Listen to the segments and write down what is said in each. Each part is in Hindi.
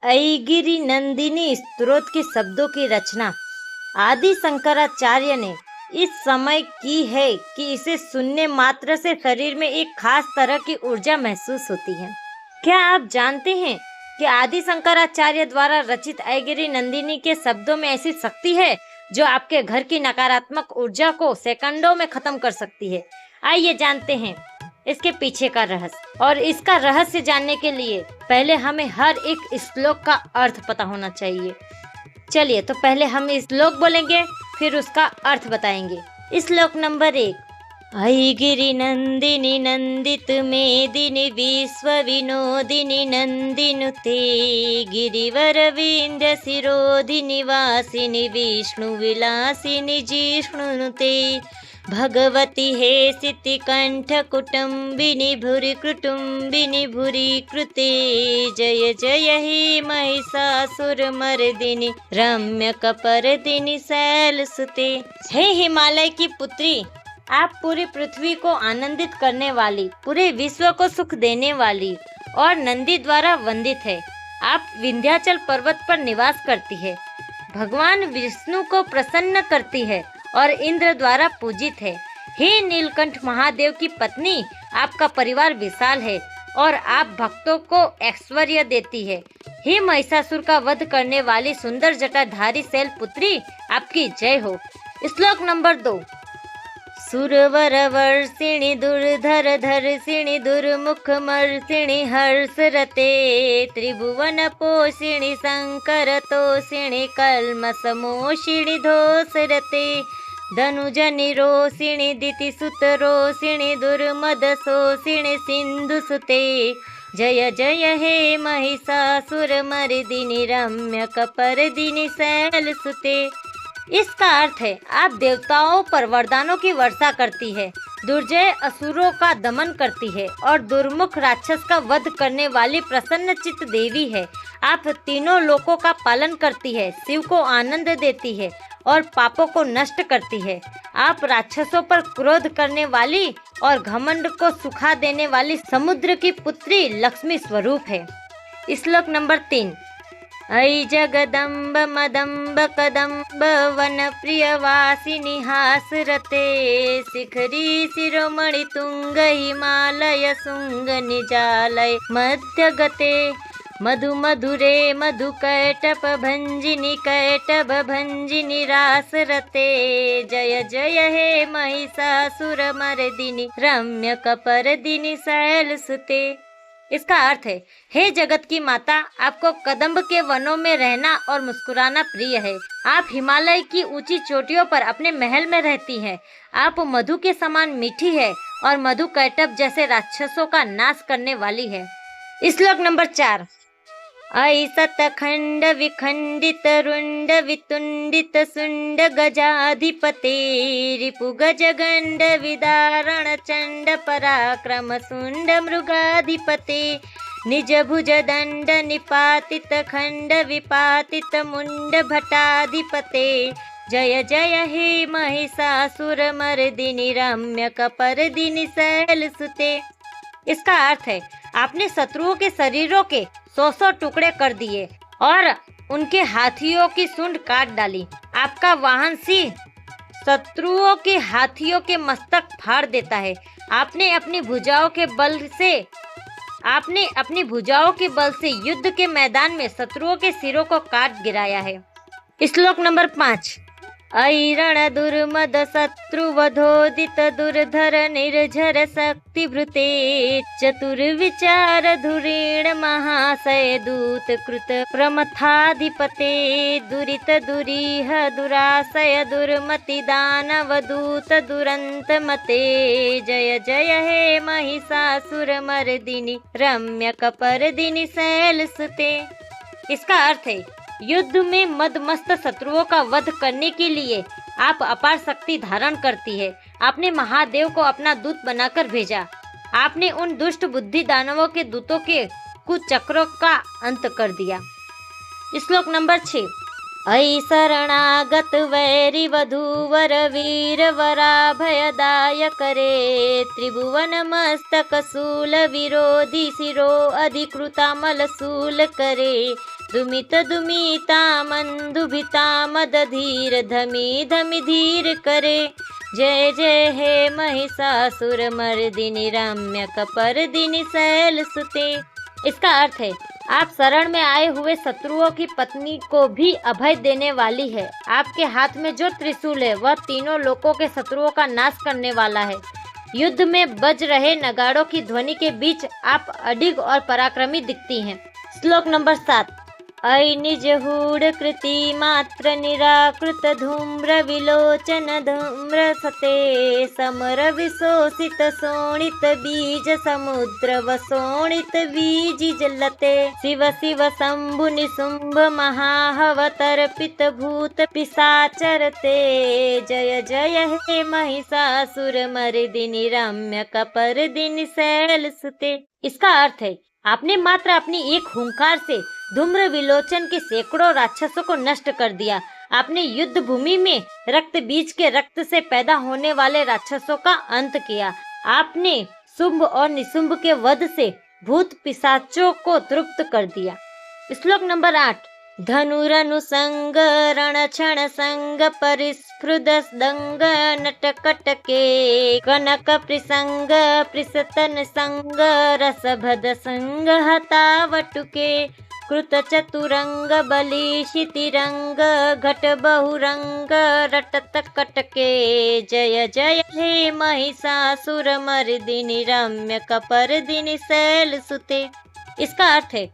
ऐगिरी नंदिनी स्तोत्र के शब्दों की रचना आदि शंकराचार्य ने इस समय की है कि इसे सुनने मात्र से शरीर में एक खास तरह की ऊर्जा महसूस होती है। क्या आप जानते हैं कि आदि शंकराचार्य द्वारा रचित ऐगिरी नंदिनी के शब्दों में ऐसी शक्ति है जो आपके घर की नकारात्मक ऊर्जा को सेकंडों में खत्म कर सकती है। आइए जानते हैं इसके पीछे का रहस्य। और इसका रहस्य जानने के लिए पहले हमें हर एक श्लोक का अर्थ पता होना चाहिए। चलिए तो पहले हम श्लोक बोलेंगे, फिर उसका अर्थ बताएंगे। श्लोक नंबर 1। ऐगिरी नंदिनी नंदित मेदिनी विश्व विनोदिनी नंदिनुते गिरिवर विंध्य शिरोधिनी वासिनी विष्णु विलासिनी जिष्णुनुते भगवती हे सिति कंठ कुटुंबिनी भूरि कुटुंबिनी भूरि कृते जय जय हे महिषासुर मर्दिनी रम्य कपर्दिनी शैलसुते। हे हिमालय की पुत्री, आप पूरी पृथ्वी को आनंदित करने वाली, पूरे विश्व को सुख देने वाली और नंदी द्वारा वंदित है। आप विंध्याचल पर्वत पर निवास करती है, भगवान विष्णु को प्रसन्न करती है और इंद्र द्वारा पूजित है। हे नीलकंठ महादेव की पत्नी, आपका परिवार विशाल है और आप भक्तों को ऐश्वर्य देती है। हे महिषासुर का वध करने वाली सुंदर जटाधारी शैल पुत्री, आपकी जय हो। श्लोक नंबर 2। सुरवर वर्षिणी दुर्धर धर्षिणी दुर्मुख मर्षिणी हर्षरते त्रिभुवन पोषिणी शंकर तोषिणी कल्मष मोषिणी धोषरते धनुजनि रोषिणी दितिसुत रोषिणी दुर्मद शोषिणी सिंधुसुते जय जय हे महिषासुर मर्दिनी रम्य कपर्दिनी शैलसुते। इसका अर्थ है, आप देवताओं पर वरदानों की वर्षा करती है, दुर्जय असुरों का दमन करती है और दुर्मुख राक्षस का वध करने वाली प्रसन्न चित्त देवी है। आप तीनों लोकों का पालन करती है, शिव को आनंद देती है और पापों को नष्ट करती है। आप राक्षसों पर क्रोध करने वाली और घमंड को सुखा देने वाली समुद्र की पुत्री लक्ष्मी स्वरूप है। श्लोक नंबर 3। ऐ जगदम्ब मदम्ब कदम्ब वन प्रिय वासिनी हासरते शिखरी शिरोमणि तुंग हिमालय सुंग निजालय मध्य गते मधु मधुरे मधु कैटप भंजिनी कैटभ भंजिनी रासरते जय जय हे महिषासुर मर्दिनी रम्य कपर्दिनी शैलसुते। इसका अर्थ है, हे जगत की माता, आपको कदम्ब के वनों में रहना और मुस्कुराना प्रिय है। आप हिमालय की ऊंची चोटियों पर अपने महल में रहती हैं। आप मधु के समान मीठी है और मधु कैटभ जैसे राक्षसों का नाश करने वाली है। श्लोक नंबर 4। ऐ सतखंड विखंडित रुंड वितुंडित सुंड गजाधिपते रिपु गज गंड विदारण चंड पराक्रम सुंड मृगाधिपते निज भुज दंड निपातित खंड विपातित मुंड भटाधिपते जय जय हे महिषासुर मर्दिनी रम्य कपर्दिनी शैलसुते। इसका अर्थ है, आपने शत्रुओं के शरीरों के 100 टुकड़े कर दिए और उनके हाथियों की सूंड काट डाली। आपका वाहन सिंह शत्रुओं के हाथियों के मस्तक फाड़ देता है। आपने अपनी भुजाओं के बल से युद्ध के मैदान में शत्रुओं के सिरों को काट गिराया है। श्लोक नंबर 5। ऐरण दुर्मद शत्रुवधोदित दुर्धर निर्झर शक्ति भृते चतुर्विचार धुरीण महाशय दूत कृत प्रमथाधिपते दुरित दुरीह दुराशय दुर्मति दानव दूत दुरंत मते जय जय हे महिषासुर मर्दिनी रम्य कपर्दिनी शैलसुते। इसका अर्थ है, युद्ध में मदमस्त शत्रुओं का वध करने के लिए आप अपार शक्ति धारण करती है। आपने महादेव को अपना दूत बनाकर भेजा। आपने उन दुष्ट बुद्धि दानवों के दूतों के कुचक्रों का अंत कर दिया। श्लोक नंबर 6। ऐ शरणागत वैरी वधूवर वीर वराभयदाय करे त्रिभुवन मस्तक शूल विरोधी शिरो अधिकृता मल शूल करे दुमित दुमिता मंदुभिता मदधीर धमी धमी धीर करे। जय जय हे महिषासुर मर्दिनी रम्य कपर्दिनी शैल सुते। इसका अर्थ है आप शरण में आए हुए शत्रुओं की पत्नी को भी अभय देने वाली है। आपके हाथ में जो त्रिशूल है वह तीनों लोकों के शत्रुओं का नाश करने वाला है। युद्ध में बज रहे नगाड़ों की ध्वनि के बीच आप अडिग और पराक्रमी दिखती हैं। श्लोक नंबर 7। ऐ निज हूढ़ कृति मात्र निराकृत धूम्र विलोचन धूम्र सते समर विशोषित शोणित बीज समुद्र वसोणित बीज जलते शिव शिव शंभु निशुंभ महाहवतर्पित भूत पिशाचरते। जय जय हे महिषासुर मर्दिनी रम्य कपर्दिनी शैल सुते। इसका अर्थ है आपने मात्र अपनी एक हुंकार से धूम्र विलोचन के सैकड़ों राक्षसों को नष्ट कर दिया। आपने युद्ध भूमि में रक्त बीज के रक्त से पैदा होने वाले राक्षसों का अंत किया। आपने शुंभ और निशुंभ के वध से भूत पिशाचों को तृप्त कर दिया। श्लोक नंबर 8। धनुरनुसंग रण क्षण संग परिस्फुद दंग नटकटके कनक प्रसंग प्रसतन संग रसभद संग हतावटुके कृत चतुरंग बलि शितिरंग घट बहुरंग रटत कटके। जय जय हे महिषासुर मर्दिनी रम्य कपर्दिनी शैल सुते। इसका अर्थ है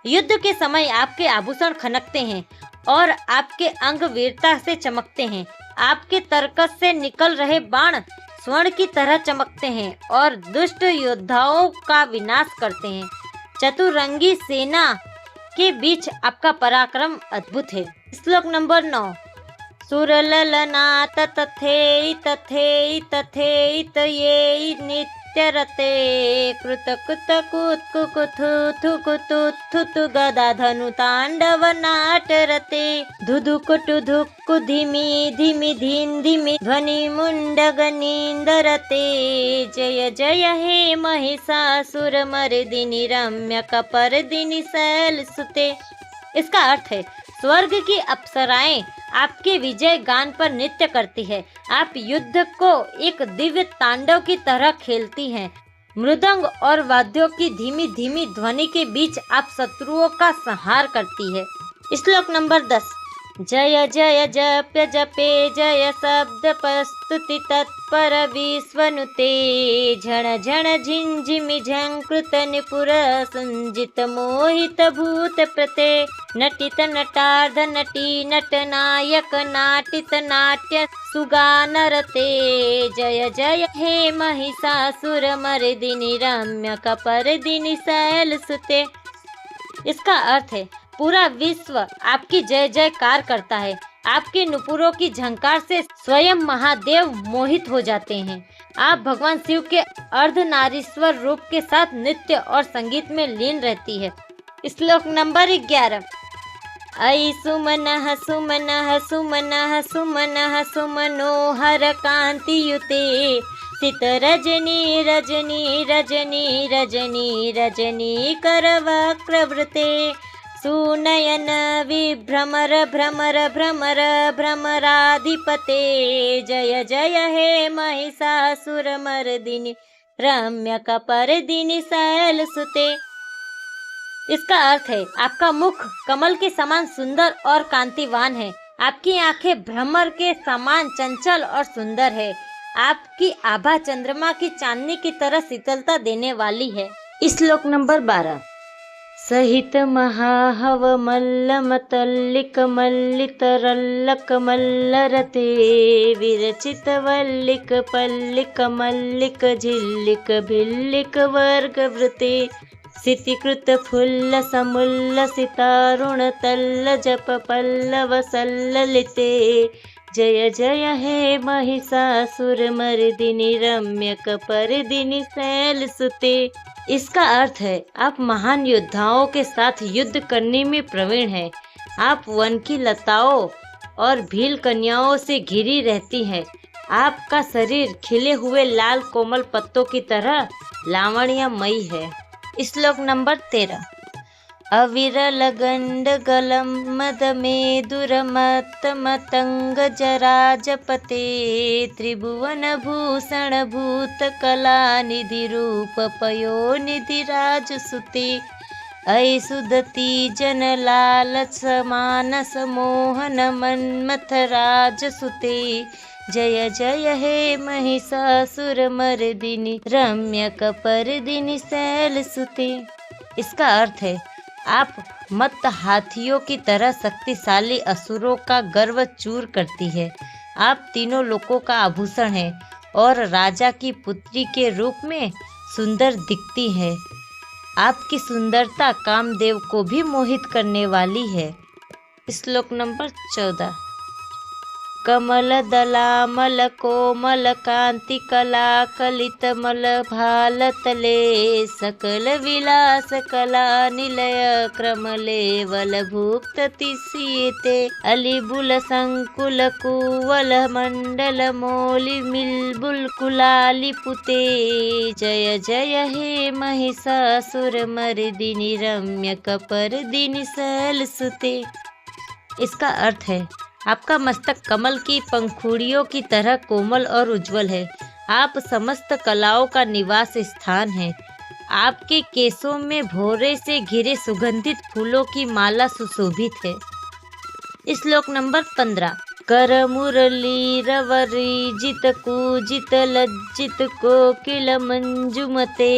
युद्ध के समय आपके आभूषण खनकते हैं और आपके अंग वीरता से चमकते हैं। आपके तरकस से निकल रहे बाण स्वर्ण की तरह चमकते हैं और दुष्ट योद्धाओं का विनाश करते हैं। चतुरंगी सेना के बीच आपका पराक्रम अद्भुत है। श्लोक नंबर 9। सुरललनाथ तथे तथे तथे ये नित्यरते कृत कुत कुत कुकुथु थुकुतु थुतु गदा धनु तांडव नाटरते धुधुकुटु धुक्कु धिमी धिमी धीन धिमी ध्वनि मुंडग नींदरते। जय जय हे महिषासुर मर्दिनी रम्य कपर्दिनी शैल सुते। इसका अर्थ है स्वर्ग की अप्सराएं आपके विजय गान पर नृत्य करती है। आप युद्ध को एक दिव्य तांडव की तरह खेलती हैं। मृदंग और वाद्यों की धीमी धीमी ध्वनि के बीच आप शत्रुओं का संहार करती है। श्लोक नंबर 10। जय जय जप्य जपे जय शब्द प्रस्तुति तत्पर विश्वनुते झण झण झिंझिमि झंकृत निपुर संजित मोहित भूत प्रते नटित नटार्ध नटी नट नायक नाटित नाट्य सुगानरते। जय जय हे महिषासुर मर्दिनी रम्य कपर्दिनी शैल सुते। इसका अर्थ है पूरा विश्व आपकी जय जयकार करता है। आपके नुपुरों की झंकार से स्वयं महादेव मोहित हो जाते हैं। आप भगवान शिव के अर्धनारीश्वर रूप के साथ नृत्य और संगीत में लीन रहती है। श्लोक नंबर 11। ऐ सुमनः सुमनः सुमनः सुमनः सुमनोहर कांतियुते सित रजनी रजनी रजनी रजनी रजनी करवक्रवृते सुनयन विभ्रमर भ्रमर भ्रमर भ्रमराधिपते। जय जय हे महिषासुर मर्दिनी रम्य कपर्दिनी शैल सुते। इसका अर्थ है आपका मुख कमल के समान सुंदर और कांतिवान है। आपकी आंखें भ्रमर के समान चंचल और सुंदर है। आपकी आभा चंद्रमा की चांदनी की तरह शीतलता देने वाली है। श्लोक नंबर 12। सहित महाहव मल्लम तल्लिक मल्लित रल्लक मल्लरते विरचित वल्लिक पल्लिक मल्लिक झिल्लिक भिल्लिक वर्ग वृते सितिकृत फुल्ल समुल्ल सितारुण तल्ल जप पल्लव सल्ललिते। जय जय हे महिषासुर मर्दिनी रम्य कपर्दिनी शैल सुते। इसका अर्थ है आप महान योद्धाओं के साथ युद्ध करने में प्रवीण हैं। आप वन की लताओं और भील कन्याओं से घिरी रहती हैं। आपका शरीर खिले हुए लाल कोमल पत्तों की तरह लावण्यमयी है। श्लोक नंबर 13। अविरल गंड गलम मद मेदुरमत्त मतंग जरा जपते त्रिभुवन भूषण भूत कला निधि रूप पयो निधि राज सुते ऐ सुदती जन लालच मानस मोहन मन्मथ राज सुते जय जय हे महिषासुर मर्दिनी रम्य कपर्दिनी शैल सुते। इसका अर्थ है आप मत्त हाथियों की तरह शक्तिशाली असुरों का गर्व चूर करती है। आप तीनों लोकों का आभूषण है और राजा की पुत्री के रूप में सुंदर दिखती है। आपकी सुंदरता कामदेव को भी मोहित करने वाली है। श्लोक नंबर 14। कमल दलामल कोमल कांति कला कलित मल भाल तले सकल विलास कला निलय क्रमले वल भुक्त तिसीते अलिबुल संकुल कुवल मंडल मोलि मिलबुल कुलाली पुते जय जय हे महिषासुर मर्दिनी रम्य कपर्दिनी शैल सुते। इसका अर्थ है आपका मस्तक कमल की पंखुड़ियों की तरह कोमल और उज्जवल है। आप समस्त कलाओं का निवास स्थान है। आपके केसों में भौरे से घिरे सुगंधित फूलों की माला सुशोभित है। श्लोक नंबर 15। कर मुरली रवरी जित कूजित लज्जित कोकिल मंजुमते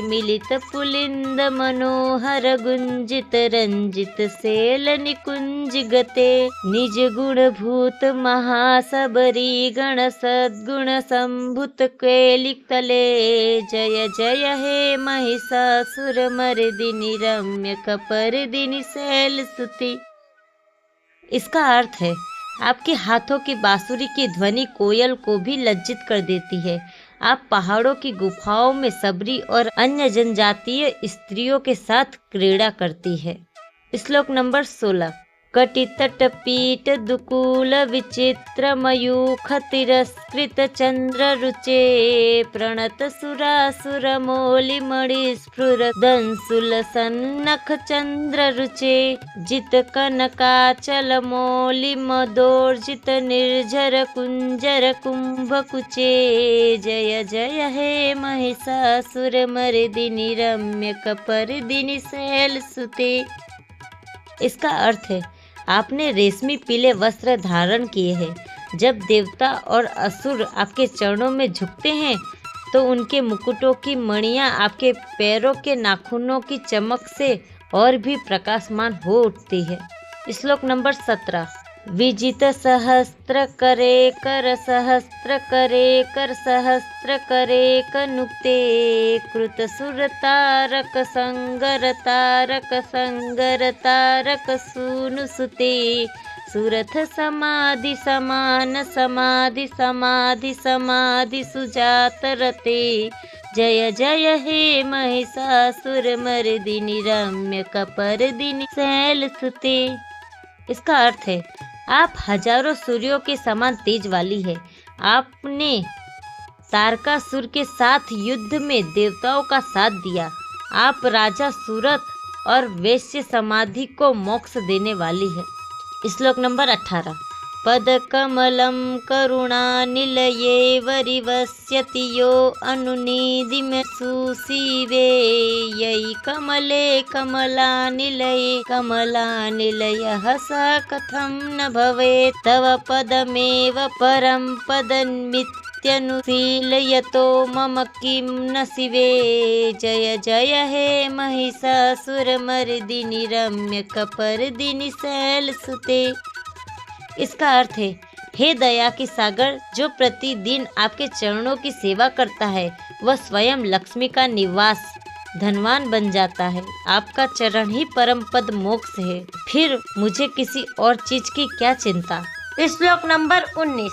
मिलित पुलिंद मनोहर गुंजित रंजित सेल निकुंज गते निज गुण भूत महासबरी गण सद्गुण संभुत केलिक तले जय जय हे महिषासुर मर्दिनी रम्य कपर्दिनी शैल सुते। इसका अर्थ है आपके हाथों की बांसुरी की ध्वनि कोयल को भी लज्जित कर देती है। आप पहाड़ों की गुफाओं में सबरी और अन्य जनजातीय स्त्रियों के साथ क्रीड़ा करती है। श्लोक नंबर 16। कटितट पीठ दुकूल विचित्र मयूख तिरस्कृत चंद्र रुचे प्रणत सुरासुर मौलि मणि स्फुर दंसुल सन्नख चंद्र रुचे जित कनकाचल मौलि मदोर्जित निर्झर कुंजर कुंभ कुचे जय जय हे महिषासुर मर्दिनी रम्य कपर्दिनी शैल सुते। इसका अर्थ है आपने रेशमी पीले वस्त्र धारण किए हैं। जब देवता और असुर आपके चरणों में झुकते हैं तो उनके मुकुटों की मणियां आपके पैरों के नाखूनों की चमक से और भी प्रकाशमान हो उठती है। श्लोक नंबर 17। विजित सहस्त्र करे कर सहस्त्र करे कर सहस्त्र करे कनुक्ते कृत सुर तारक संगर तारक सूनु सुते सुरथ समाधि समान समाधि समाधि समाधि सुजात रते जय जय हे महिषासुर मर्दिनी रम्य कपर्दिनी शैल सुते। इसका अर्थ है आप हजारों सूर्यों के समान तेज वाली है। आपने तारकासुर के साथ युद्ध में देवताओं का साथ दिया। आप राजा सूरत और वैश्य समाधि को मोक्ष देने वाली है। श्लोक नंबर 18। पद कमलम करुणा निलये वरिवस्यति यो अनुनिधिम सुशिवे यई कमले कमला निलयः स कथं न भवेत् तव पदमेव परम पदन्मित्यनुशीलयतो मम किं न शिवे जय जय हे महिषासुर मर्दिनी रम्य कपर्दिनी शैल सुते। इसका अर्थ है हे दया की सागर जो प्रतिदिन आपके चरणों की सेवा करता है वह स्वयं लक्ष्मी का निवास धनवान बन जाता है। आपका चरण ही परम पद मोक्ष है, फिर मुझे किसी और चीज की क्या चिंता। श्लोक नंबर 19।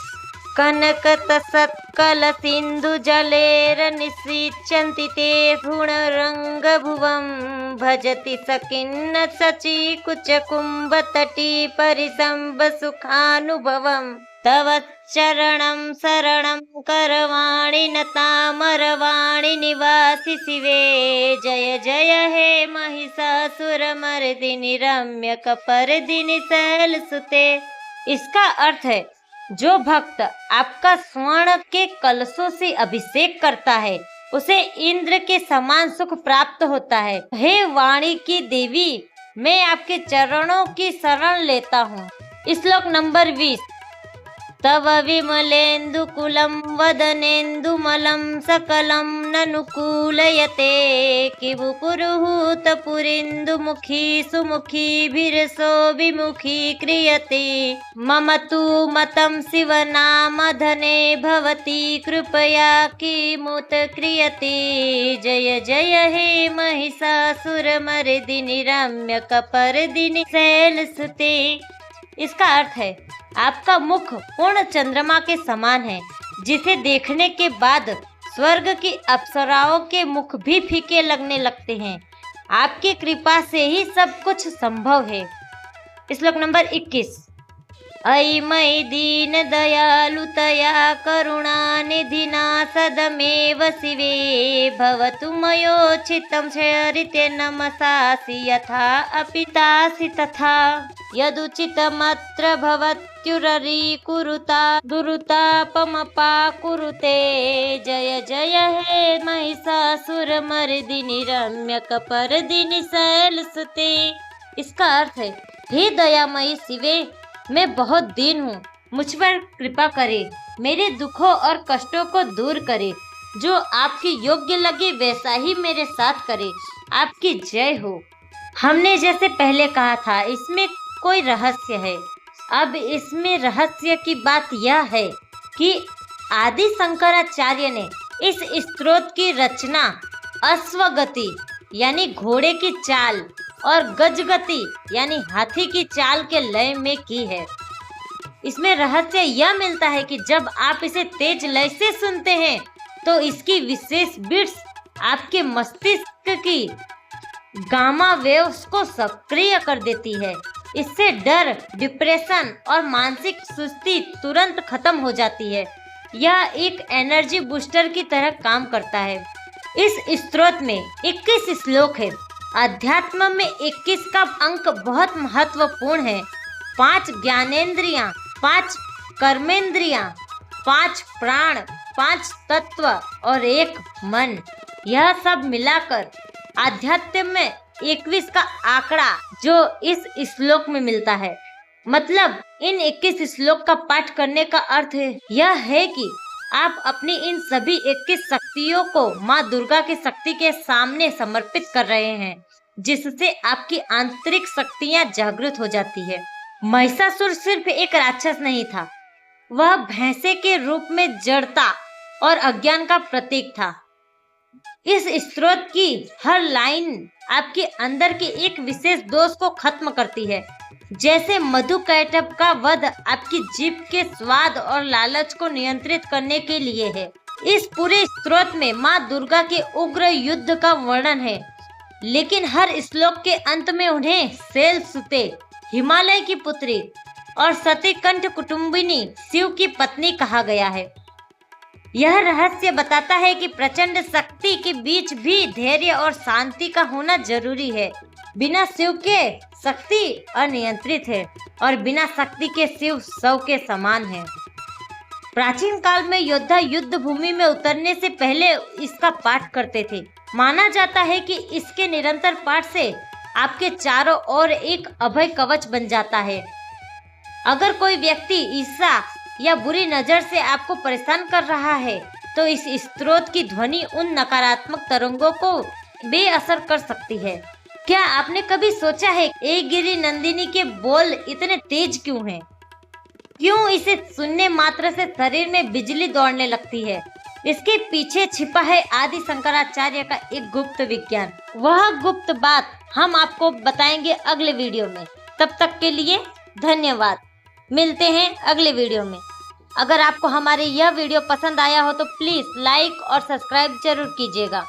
कनक तत्कल सिंधु जलेर निसिचन्ति ते भ्रूण रंग भुवं भजति सकिन्न सची कुच कुंभ तटी परिसंब सुखानुभवम् तव चरणं शरणं करवाणि नतामरवाणि निवासि शिवे। जय जय हे महिषासुरमर्दिनि रम्यकपर्दिनि शैलसुते। इसका अर्थ है, जो भक्त आपका स्वर्ण के कलशों से अभिषेक करता है उसे इंद्र के समान सुख प्राप्त होता है। हे वाणी की देवी, मैं आपके चरणों की शरण लेता हूँ। श्लोक नंबर 20। तव विमलेन्दुकुलं वदनेन्दुमलं सकलं ननुकूलयते किमु पुरुहूतपुरीन्दुमुखी सुमुखीभिरसो विमुखी क्रियते। मम तु मतं शिवनामधने भवति कृपया किमुत क्रियते। जय जय हे महिषासुरमर्दिनि रम्यकपर्दिनि शैलसुते। इसका अर्थ है, आपका मुख पूर्ण चंद्रमा के समान है, जिसे देखने के बाद स्वर्ग की अप्सराओं के मुख भी फीके लगने लगते हैं। आपकी कृपा से ही सब कुछ संभव है। श्लोक नंबर 21। अयि मयि दीन दयालुतया करुणानिधिना सदमेव शिवे भवतु मयोचितं चरिते नमसासि यथा अपितासि तथा। यदुचितमत्र भवत्युररीकुरुता दुरुतापमपाकुरुते। जय जय हे महिषासुरमर्दिनि रम्यकपर्दिनि शैलसुते। इसका अर्थ है, हे दयामयी शिवे, मैं बहुत दीन हूँ, मुझ पर कृपा करे, मेरे दुखों और कष्टों को दूर करे। जो आपके योग्य लगे वैसा ही मेरे साथ करे। आपकी जय हो। हमने जैसे पहले कहा था, इसमें कोई रहस्य है। अब इसमें रहस्य की बात यह है कि आदि शंकराचार्य ने इस स्तोत्र की रचना अश्वगति यानी घोड़े की चाल और गजगति यानी हाथी की चाल के लय में की है। इसमें रहस्य यह मिलता है कि जब आप इसे तेज लय से सुनते हैं तो इसकी विशेष बीट्स आपके मस्तिष्क की गामा वेव्स को सक्रिय कर देती है। इससे डर, डिप्रेशन और मानसिक सुस्ती तुरंत खत्म हो जाती है। यह एक एनर्जी बूस्टर की तरह काम करता है। इस स्तोत्र में 21 श्लोक है। अध्यात्म में 21 का अंक बहुत महत्वपूर्ण है। 5 ज्ञानेंद्रियां, 5 कर्मेंद्रियां, 5 प्राण, 5 तत्व और 1 मन, यह सब मिलाकर आध्यात्म में 21 का आंकड़ा जो इस श्लोक में मिलता है। मतलब इन 21 श्लोक का पाठ करने का अर्थ यह है कि आप अपनी इन सभी 21 शक्तियों को माँ दुर्गा की शक्ति के सामने समर्पित कर रहे हैं, जिससे आपकी आंतरिक शक्तियाँ जागृत हो जाती है। महिषासुर सिर्फ एक राक्षस नहीं था, वह भैंसे के रूप में जड़ता और अज्ञान का प्रतीक था। इस स्तोत्र की हर लाइन आपके अंदर के एक विशेष दोष को खत्म करती है। जैसे मधुकैटभ का वध आपकी जीभ के स्वाद और लालच को नियंत्रित करने के लिए है। इस पूरे स्तोत्र में माँ दुर्गा के उग्र युद्ध का वर्णन है, लेकिन हर श्लोक के अंत में उन्हें शैलसुते, हिमालय की पुत्री और सतीकंठ कुटुंबिनी शिव की पत्नी कहा गया है। यह रहस्य बताता है कि प्रचंड शक्ति के बीच भी धैर्य और शांति का होना जरूरी है। बिना शिव के शक्ति अनियंत्रित है और बिना शक्ति के शिव शव के समान है। प्राचीन काल में योद्धा युद्ध भूमि में उतरने से पहले इसका पाठ करते थे। माना जाता है कि इसके निरंतर पाठ से आपके चारों ओर एक अभय कवच बन जाता है। अगर कोई व्यक्ति ईर्ष्या या बुरी नजर से आपको परेशान कर रहा है तो इस स्तोत्र की ध्वनि उन नकारात्मक तरंगों को बेअसर कर सकती है। क्या आपने कभी सोचा है ए गिरी नंदिनी के बोल इतने तेज क्यों हैं? क्यों इसे सुनने मात्र से शरीर में बिजली दौड़ने लगती है? इसके पीछे छिपा है आदि शंकराचार्य का एक गुप्त विज्ञान। वह गुप्त बात हम आपको बताएंगे अगले वीडियो में। तब तक के लिए धन्यवाद। मिलते हैं अगले वीडियो में। अगर आपको हमारे यह वीडियो पसंद आया हो तो प्लीज लाइक और सब्सक्राइब जरूर कीजिएगा।